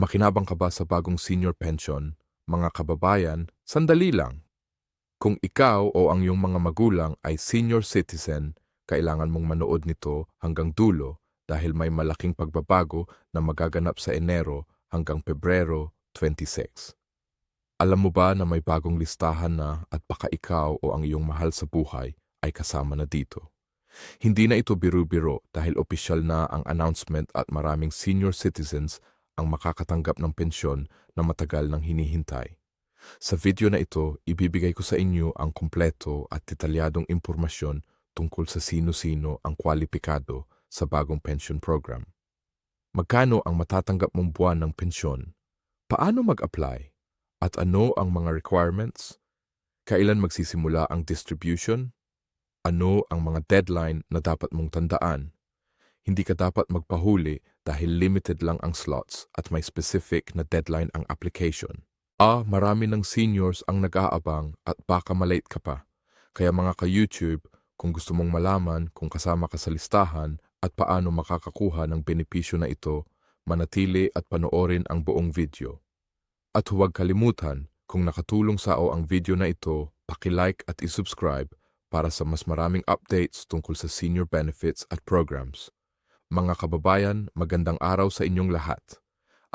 Makinabang ka ba sa bagong senior pension? Mga kababayan, sandali lang. Kung ikaw o ang iyong mga magulang ay senior citizen, kailangan mong manood nito hanggang dulo dahil may malaking pagbabago na magaganap sa Enero hanggang Pebrero 26. Alam mo ba na may bagong listahan na at baka ikaw o ang iyong mahal sa buhay ay kasama na dito? Hindi na ito biro-biro dahil opisyal na ang announcement at maraming senior citizens ang makakatanggap ng pensyon na matagal nang hinihintay. Sa video na ito, ibibigay ko sa inyo ang kumpleto at detalyadong impormasyon tungkol sa sino-sino ang kwalipikado sa bagong pension program. Magkano ang matatanggap mong buwan ng pensyon? Paano mag-apply? At ano ang mga requirements? Kailan magsisimula ang distribution? Ano ang mga deadline na dapat mong tandaan? Hindi ka dapat magpahuli dahil limited lang ang slots at may specific na deadline ang application. Marami ng seniors ang nag-aabang at baka malate ka pa. Kaya mga ka-YouTube, kung gusto mong malaman kung kasama ka sa listahan at paano makakakuha ng benepisyo na ito, manatili at panoorin ang buong video. At huwag kalimutan, kung nakatulong sa o ang video na ito, paki-like at i-subscribe para sa mas maraming updates tungkol sa senior benefits at programs. Mga kababayan, magandang araw sa inyong lahat.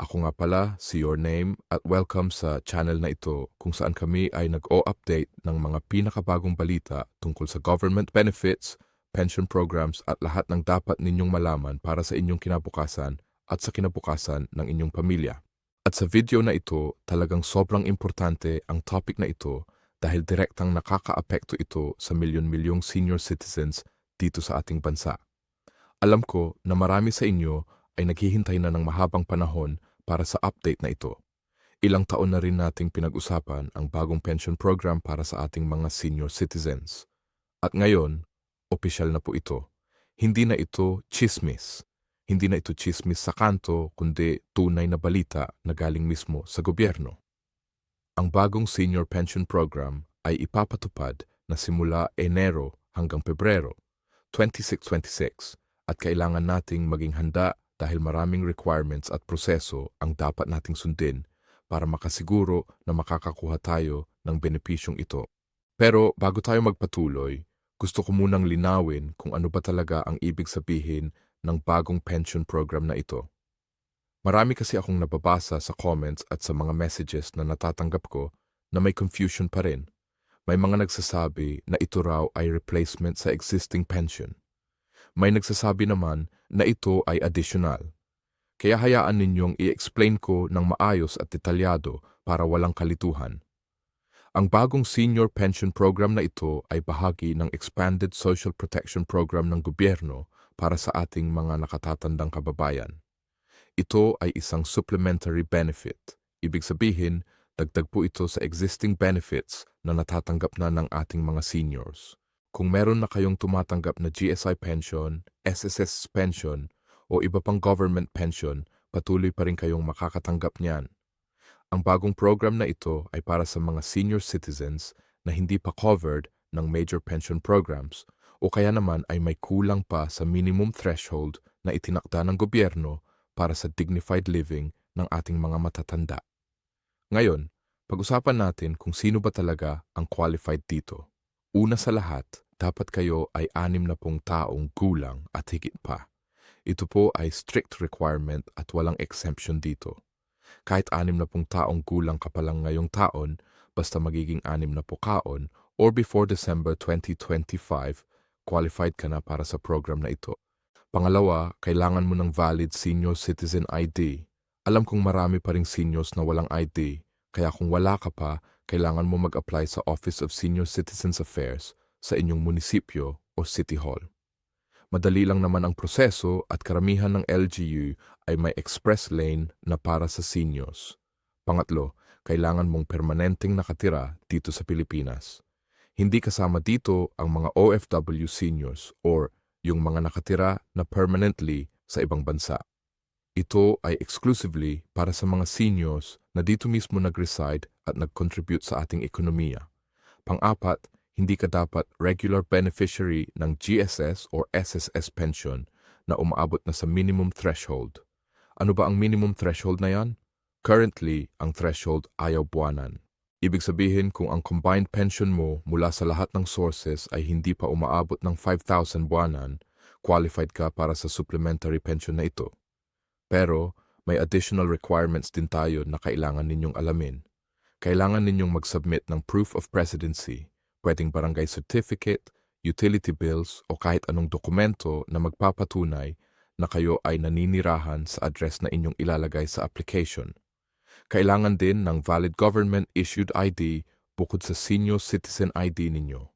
Ako nga pala si Your Name at welcome sa channel na ito kung saan kami ay nag-o-update ng mga pinakabagong balita tungkol sa government benefits, pension programs at lahat ng dapat ninyong malaman para sa inyong kinabukasan at sa kinabukasan ng inyong pamilya. At sa video na ito, talagang sobrang importante ang topic na ito dahil direktang nakakaapekto ito sa milyon-milyong senior citizens dito sa ating bansa. Alam ko na marami sa inyo ay naghihintay na ng mahabang panahon para sa update na ito. Ilang taon na rin nating pinag-usapan ang bagong pension program para sa ating mga senior citizens. At ngayon, opisyal na po ito. Hindi na ito chismis. Hindi na ito chismis sa kanto kundi tunay na balita na galing mismo sa gobyerno. Ang bagong senior pension program ay ipapatupad na simula Enero hanggang Pebrero 2626 at kailangan nating maging handa dahil maraming requirements at proseso ang dapat nating sundin para makasiguro na makakakuha tayo ng benepisyong ito. Pero bago tayo magpatuloy, gusto ko munang linawin kung ano ba talaga ang ibig sabihin ng bagong pension program na ito. Marami kasi akong nababasa sa comments at sa mga messages na natatanggap ko na may confusion pa rin. May mga nagsasabi na ito raw ay replacement sa existing pension. May nagsasabi naman na ito ay additional. Kaya hayaan ninyong i-explain ko ng maayos at detalyado para walang kalituhan. Ang bagong senior pension program na ito ay bahagi ng Expanded Social Protection Program ng gobyerno para sa ating mga nakatatandang kababayan. Ito ay isang supplementary benefit. Ibig sabihin, dagdag po ito sa existing benefits na natatanggap na ng ating mga seniors. Kung meron na kayong tumatanggap na GSI pension, SSS pension, o iba pang government pension, patuloy pa rin kayong makakatanggap niyan. Ang bagong program na ito ay para sa mga senior citizens na hindi pa covered ng major pension programs o kaya naman ay may kulang pa sa minimum threshold na itinakda ng gobyerno para sa dignified living ng ating mga matatanda. Ngayon, pag-usapan natin kung sino ba talaga ang qualified dito. Una sa lahat, dapat kayo ay 60 taong gulang at higit pa. Ito po ay strict requirement at walang exemption dito. Kahit 60 taong gulang ka pa lang ngayong taon, basta magiging 60 kaon or before December 2025, qualified ka na para sa program na ito. Pangalawa, kailangan mo ng valid senior citizen ID. Alam kong marami pa ring seniors na walang ID, kaya kung wala ka pa, kailangan mo mag-apply sa Office of Senior Citizens Affairs sa inyong munisipyo o City Hall. Madali lang naman ang proseso at karamihan ng LGU ay may express lane na para sa seniors. Pangatlo, kailangan mong permanenteng nakatira dito sa Pilipinas. Hindi kasama dito ang mga OFW seniors or yung mga nakatira na permanently sa ibang bansa. Ito ay exclusively para sa mga seniors na dito mismo nag-reside at nag-contribute sa ating ekonomiya. Pang-apat, hindi ka dapat regular beneficiary ng GSS or SSS pension na umaabot na sa minimum threshold. Ano ba ang minimum threshold na yan? Currently, ang threshold ayaw buwanan. Ibig sabihin kung ang combined pension mo mula sa lahat ng sources ay hindi pa umaabot ng 5,000 buwanan, qualified ka para sa supplementary pension na ito. Pero may additional requirements din tayo na kailangan ninyong alamin. Kailangan ninyong mag-submit ng proof of residency, pwedeng barangay certificate, utility bills o kahit anong dokumento na magpapatunay na kayo ay naninirahan sa address na inyong ilalagay sa application. Kailangan din ng valid government-issued ID bukod sa senior citizen ID ninyo.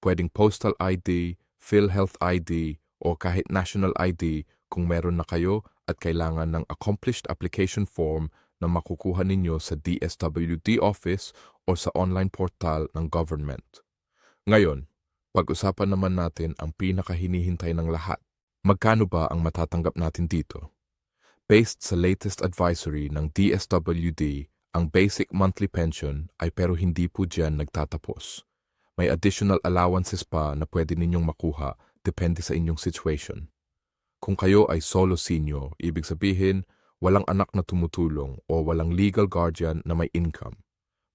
Pwedeng postal ID, PhilHealth ID o kahit national ID kung meron na kayo at kailangan ng accomplished application form na makukuha ninyo sa DSWD office o sa online portal ng government. Ngayon, pag-usapan naman natin ang pinakahinihintay ng lahat. Magkano ba ang matatanggap natin dito? Based sa latest advisory ng DSWD, ang basic monthly pension ay pero hindi po dyan nagtatapos. May additional allowances pa na pwede ninyong makuha depende sa inyong situation. Kung kayo ay solo senior, ibig sabihin walang anak na tumutulong o walang legal guardian na may income.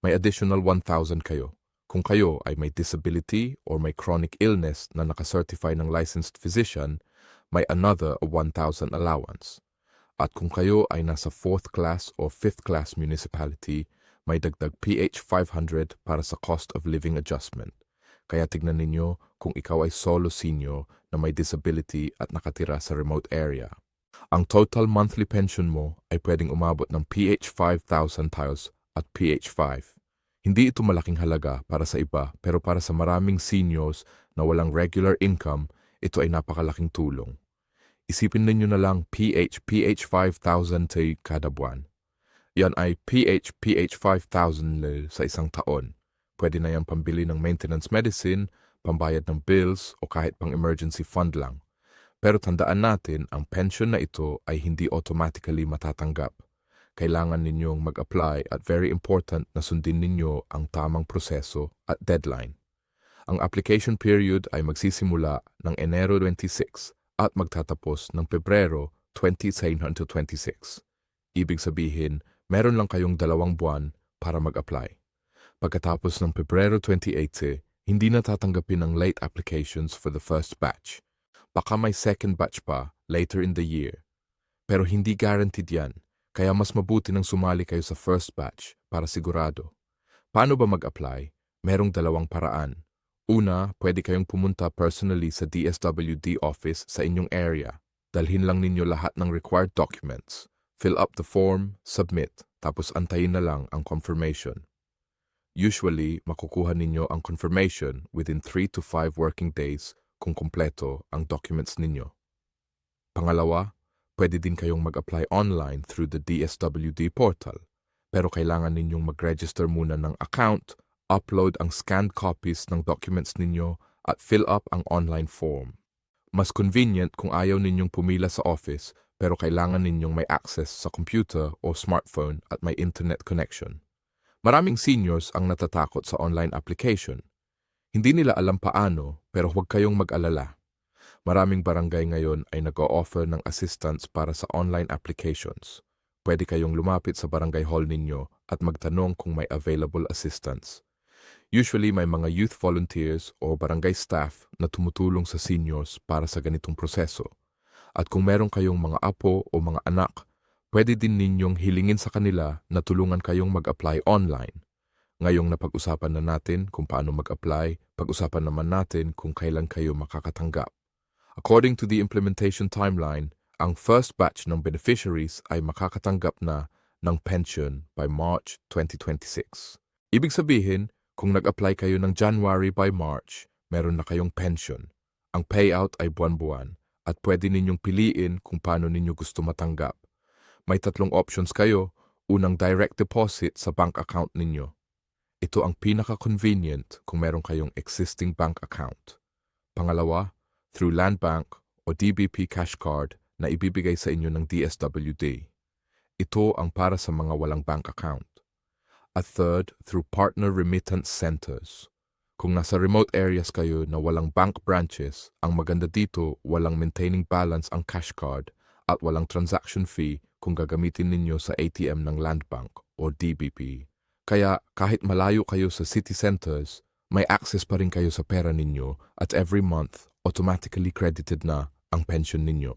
May additional 1,000 kayo. Kung kayo ay may disability or may chronic illness na nakacertify ng licensed physician, may another 1,000 allowance. At kung kayo ay nasa 4th class o 5th class municipality, may dagdag PH 500 para sa cost of living adjustment. Kaya tignan ninyo kung ikaw ay solo senior na may disability at nakatira sa remote area. Ang total monthly pension mo ay pwedeng umabot ng PH 5,000 tiles at PH 5. Hindi ito malaking halaga para sa iba pero para sa maraming seniors na walang regular income, ito ay napakalaking tulong. Isipin ninyo na lang PH 5,000 kada buwan. Yan ay PH 5,000 sa isang taon. Pwede na yan pambili ng maintenance medicine, pambayad ng bills o kahit pang emergency fund lang. Pero tandaan natin, ang pension na ito ay hindi automatically matatanggap. Kailangan ninyong mag-apply at very important na sundin ninyo ang tamang proseso at deadline. Ang application period ay magsisimula ng Enero 26 at magtatapos ng Pebrero 2026. Ibig sabihin, meron lang kayong 2 buwan para mag-apply. Pagkatapos ng Pebrero 28, hindi na tatanggapin ang late applications for the first batch. Baka may second batch pa later in the year. Pero hindi guaranteed yan, kaya mas mabuti nang sumali kayo sa first batch para sigurado. Paano ba mag-apply? Merong 2 paraan. Una, pwede kayong pumunta personally sa DSWD office sa inyong area. Dalhin lang ninyo lahat ng required documents. Fill up the form, submit, tapos antayin na lang ang confirmation. Usually, makukuha ninyo ang confirmation within 3 to 5 working days kung kompleto ang documents ninyo. Pangalawa, pwede din kayong mag-apply online through the DSWD portal. Pero kailangan ninyong mag-register muna ng account, upload ang scanned copies ng documents ninyo at fill up ang online form. Mas convenient kung ayaw ninyong pumila sa office pero kailangan ninyong may access sa computer o smartphone at may internet connection. Maraming seniors ang natatakot sa online application. Hindi nila alam paano pero huwag kayong mag-alala. Maraming barangay ngayon ay nag-o-offer ng assistance para sa online applications. Pwede kayong lumapit sa barangay hall ninyo at magtanong kung may available assistance. Usually may mga youth volunteers o barangay staff na tumutulong sa seniors para sa ganitong proseso. At kung meron kayong mga apo o mga anak, pwede din ninyong hilingin sa kanila na tulungan kayong mag-apply online. Ngayong napag-usapan na natin kung paano mag-apply, pag-usapan naman natin kung kailan kayo makakatanggap. According to the implementation timeline, ang first batch ng beneficiaries ay makakatanggap na ng pension by March 2026. Ibig sabihin, kung nag-apply kayo ng January by March, meron na kayong pension. Ang payout ay buwan-buwan at pwede ninyong piliin kung paano ninyo gusto matanggap. May 3 options kayo. Unang, direct deposit sa bank account ninyo. Ito ang pinaka-convenient kung meron kayong existing bank account. Pangalawa, through Land Bank o DBP Cash Card na ibibigay sa inyo ng DSWD. Ito ang para sa mga walang bank account. At third, through partner remittance centers. Kung nasa remote areas kayo na walang bank branches, ang maganda dito walang maintaining balance ang cash card at walang transaction fee kung gagamitin ninyo sa ATM ng Land Bank o DBP. Kaya kahit malayo kayo sa city centers, may access pa rin kayo sa pera ninyo at every month automatically credited na ang pension ninyo.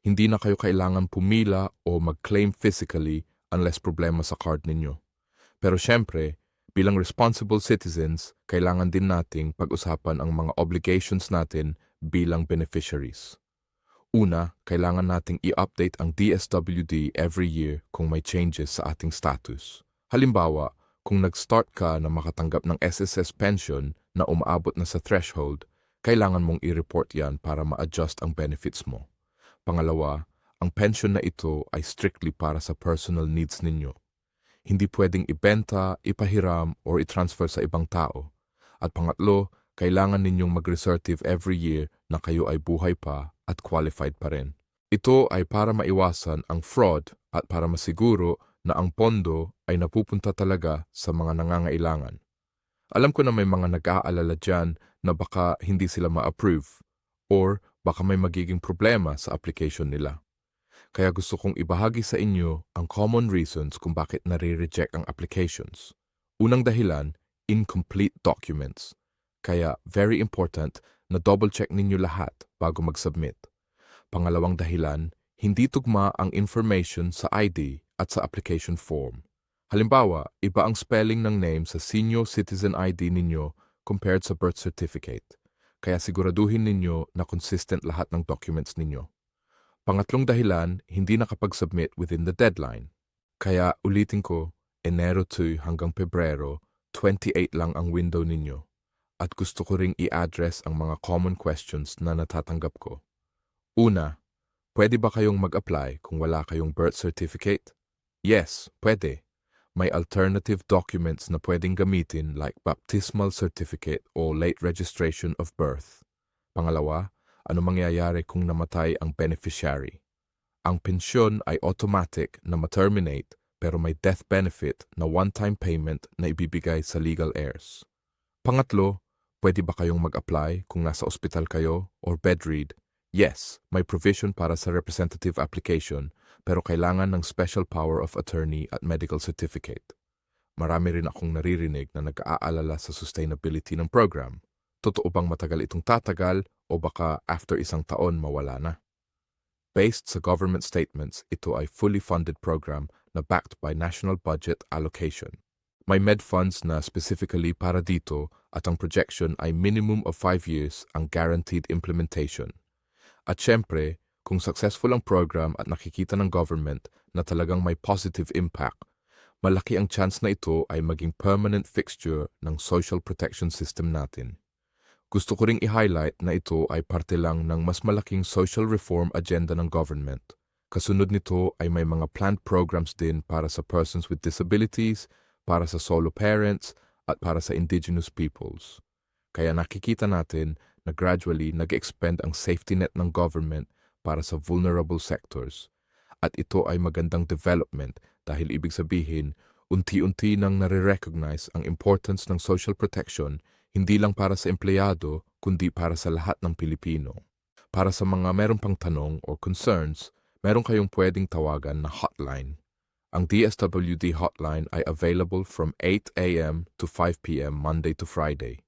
Hindi na kayo kailangan pumila o mag-claim physically unless problema sa card ninyo. Pero syempre, bilang responsible citizens, kailangan din nating pag-usapan ang mga obligations natin bilang beneficiaries. Una, kailangan nating i-update ang DSWD every year kung may changes sa ating status. Halimbawa, kung nag-start ka na makatanggap ng SSS pension na umaabot na sa threshold, kailangan mong i-report yan para ma-adjust ang benefits mo. Pangalawa, ang pension na ito ay strictly para sa personal needs ninyo. Hindi pwedeng ibenta, ipahiram, or i-transfer sa ibang tao. At pangatlo, kailangan ninyong mag-resertive every year na kayo ay buhay pa at qualified pa rin. Ito ay para maiwasan ang fraud at para masiguro na ang pondo ay napupunta talaga sa mga nangangailangan. Alam ko na may mga nag-aalala dyan na baka hindi sila ma-approve or baka may magiging problema sa application nila. Kaya gusto kong ibahagi sa inyo ang common reasons kung bakit nare-reject ang applications. Unang dahilan, incomplete documents. Kaya very important na double-check ninyo lahat bago mag-submit. Pangalawang dahilan, hindi tugma ang information sa ID at sa application form. Halimbawa, iba ang spelling ng name sa senior citizen ID ninyo compared sa birth certificate. Kaya siguraduhin ninyo na consistent lahat ng documents ninyo. Pangatlong dahilan, hindi nakapag-submit within the deadline. Kaya ulitin ko, Enero 2 hanggang Pebrero, 28 lang ang window ninyo. At gusto ko ring i-address ang mga common questions na natatanggap ko. Una, pwede ba kayong mag-apply kung wala kayong birth certificate? Yes, pwede. May alternative documents na pwedeng gamitin like baptismal certificate o late registration of birth. Pangalawa, ano mangyayari kung namatay ang beneficiary? Ang pensyon ay automatic na ma-terminate pero may death benefit na one-time payment na ibibigay sa legal heirs. Pangatlo, pwede ba kayong mag-apply kung nasa ospital kayo or bedrid? Yes, may provision para sa representative application pero kailangan ng special power of attorney at medical certificate. Marami rin akong naririnig na nag-aalala sa sustainability ng program. Totoo bang matagal itong tatagal o baka after isang taon mawala na? Based sa government statements, ito ay fully funded program na backed by national budget allocation. May med funds na specifically para dito at ang projection ay minimum of 5 years ang guaranteed implementation. At syempre, kung successful ang program at nakikita ng government na talagang may positive impact, malaki ang chance na ito ay maging permanent fixture ng social protection system natin. Gusto ko ring i-highlight na ito ay parte lang ng mas malaking social reform agenda ng government. Kasunod nito ay may mga planned programs din para sa persons with disabilities, para sa solo parents, at para sa indigenous peoples. Kaya nakikita natin na gradually nag-expand ang safety net ng government para sa vulnerable sectors. At ito ay magandang development dahil ibig sabihin, unti-unti nang nare-recognize ang importance ng social protection hindi lang para sa empleyado, kundi para sa lahat ng Pilipino. Para sa mga meron pang tanong or concerns, meron kayong pwedeng tawagan na hotline. Ang DSWD hotline ay available from 8 a.m. to 5 p.m. Monday to Friday.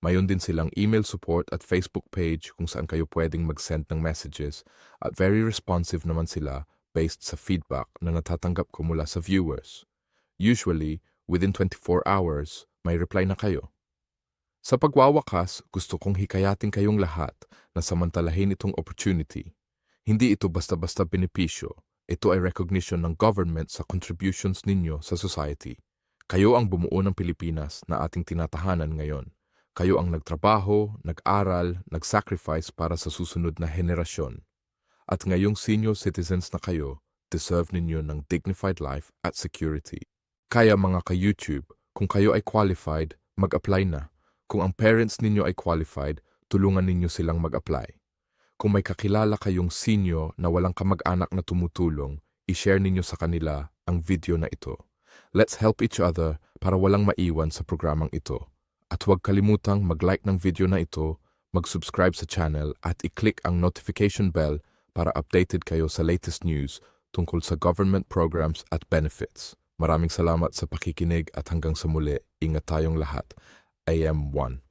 Mayon din silang email support at Facebook page kung saan kayo pwedeng mag-send ng messages at very responsive naman sila based sa feedback na natatanggap ko mula sa viewers. Usually, within 24 hours, may reply na kayo. Sa pagwawakas, gusto kong hikayatin kayong lahat na samantalahin itong opportunity. Hindi ito basta-basta benepisyo. Ito ay recognition ng government sa contributions ninyo sa society. Kayo ang bumuo ng Pilipinas na ating tinatahanan ngayon. Kayo ang nagtrabaho, nag-aral, nag-sacrifice para sa susunod na henerasyon. At ngayong senior citizens na kayo, deserve ninyo ng dignified life at security. Kaya mga ka-YouTube, kung kayo ay qualified, mag-apply na. Kung ang parents ninyo ay qualified, tulungan ninyo silang mag-apply. Kung may kakilala kayong senior na walang kamag-anak na tumutulong, i-share ninyo sa kanila ang video na ito. Let's help each other para walang maiwan sa programang ito. At huwag kalimutang mag-like ng video na ito, mag-subscribe sa channel at i-click ang notification bell para updated kayo sa latest news tungkol sa government programs at benefits. Maraming salamat sa pakikinig at hanggang sa muli, ingat tayong lahat. AM1